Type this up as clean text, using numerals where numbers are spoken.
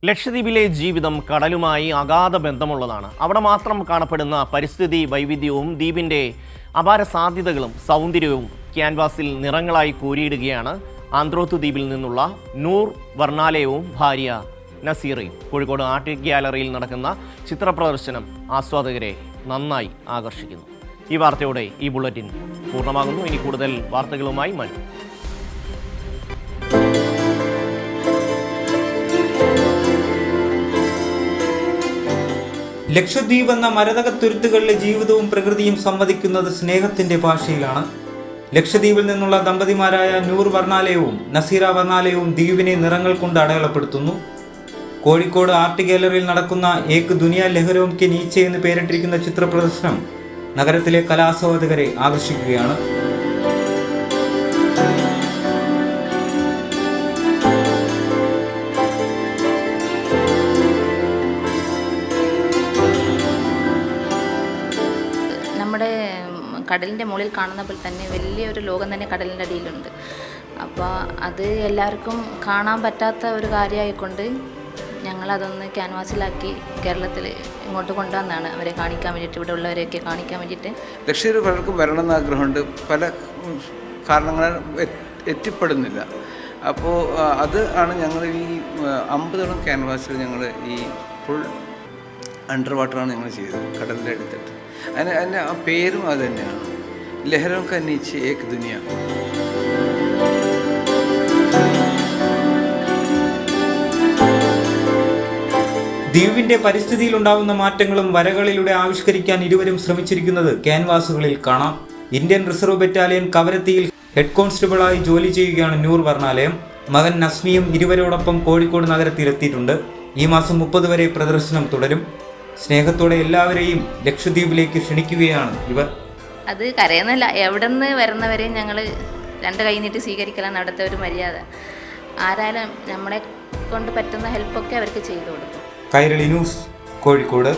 ലക്ഷദ്വീപിലെ ജീവിതം കടലുമായി അഗാധ ബന്ധമുള്ളതാണ്. അവിടെ മാത്രം കാണപ്പെടുന്ന പരിസ്ഥിതി വൈവിധ്യവും ദ്വീപിൻ്റെ അപാര സാധ്യതകളും സൗന്ദര്യവും ക്യാൻവാസിൽ നിറങ്ങളായി കൂരിയിടുകയാണ് ആന്ത്രോത്ത് ദ്വീപിൽ നിന്നുള്ള നൂർ വർണാലയവും ഭാര്യ നസീറയും. കോഴിക്കോട് ആർട്ട് ഗ്യാലറിയിൽ നടക്കുന്ന ചിത്രപ്രദർശനം ആസ്വാദകരെ നന്നായി ആകർഷിക്കുന്നു. ഈ വാർത്തയോടെ ഈ ബുള്ളറ്റിൻ പൂർണ്ണമാകുന്നു. ഇനി കൂടുതൽ വാർത്തകളുമായി മനു. ലക്ഷദ്വീപ് എന്ന മരതകത്തുരുത്തുകളിലെ ജീവിതവും പ്രകൃതിയും സംവദിക്കുന്നത് സ്നേഹത്തിന്റെ ഭാഷയിലാണ്. ലക്ഷദ്വീപിൽ നിന്നുള്ള ദമ്പതിമാരായ നൂർ വർണാലയവും നസീറ വർണാലയവും ദ്വീപിനെ നിറങ്ങൾ കൊണ്ട് അടയാളപ്പെടുത്തുന്നു. കോഴിക്കോട് ആർട്ട് ഗാലറിയിൽ നടക്കുന്ന ഏക് ദുനിയ ലഹരോം കെ നീച്ചെ എന്ന് പേരിട്ടിരിക്കുന്ന ചിത്രപ്രദർശനം നഗരത്തിലെ കലാസ്വാദകരെ ആകർഷിക്കുകയാണ്. നമ്മുടെ കടലിൻ്റെ മുകളിൽ കാണുന്ന പോലെ തന്നെ വലിയൊരു ലോകം തന്നെ കടലിൻ്റെ അടിയിലുണ്ട്. അപ്പോൾ അത് എല്ലാവർക്കും കാണാൻ പറ്റാത്ത ഒരു കാര്യമായിക്കൊണ്ട് ഞങ്ങളതൊന്ന് ക്യാൻവാസിലാക്കി കേരളത്തിൽ ഇങ്ങോട്ട് കൊണ്ടുവന്നാണ് അവരെ കാണിക്കാൻ വേണ്ടിയിട്ട്, ഇവിടെ ഉള്ളവരെയൊക്കെ കാണിക്കാൻ വേണ്ടിയിട്ട്. ലക്ഷദ്വീപ് പലർക്കും വരണമെന്ന് ആഗ്രഹമുണ്ട്, പല കാരണങ്ങളാൽ എത്തിപ്പെടുന്നില്ല. അപ്പോൾ അത് ആണ് ഞങ്ങൾ ഈ 50 ക്യാൻവാസിൽ ഞങ്ങൾ ഈ ഫുൾ അണ്ടർ വാട്ടറാണ് ഞങ്ങൾ ചെയ്തത്, കടലിൻ്റെ അടുത്തിട്ട്. അതിൻ്റെ ആ പേരും അത് തന്നെയാണ്, ലഹരോം കെ നീച്ചെ ഏക് ദുനിയ. ദ്വീപിന്റെ പരിസ്ഥിതിയിൽ ഉണ്ടാവുന്ന മാറ്റങ്ങളും വരകളിലൂടെ ആവിഷ്കരിക്കാൻ ഇരുവരും ശ്രമിച്ചിരിക്കുന്നത് ക്യാൻവാസുകളിൽ കാണാം. ഇന്ത്യൻ റിസർവ് ബറ്റാലിയൻ കവരത്തിയിൽ ഹെഡ് കോൺസ്റ്റബിളായി ജോലി ചെയ്യുകയാണ് നൂർ വർണാലയം. മകൻ നസ്മിയും ഇരുവരോടൊപ്പം കോഴിക്കോട് നഗരത്തിലെത്തിയിട്ടുണ്ട്. ഈ മാസം 30 വരെ പ്രദർശനം തുടരും. സ്നേഹത്തോടെ എല്ലാവരെയും ലക്ഷദ്വീപിലേക്ക് ക്ഷണിക്കുകയാണ് ഇവർ. അത് കരയുന്നില്ല, എവിടെ നിന്ന് വരുന്നവരെയും ഞങ്ങൾ 2 കൈ നീട്ടി സ്വീകരിക്കലാണ് അവിടുത്തെ ഒരു മര്യാദ. ആരായാലും നമ്മളെ കൊണ്ട് പറ്റുന്ന ഹെൽപ്പൊക്കെ അവർക്ക് ചെയ്തു കൊടുക്കും. കൈരളി ന്യൂസ്, കോഴിക്കോട്.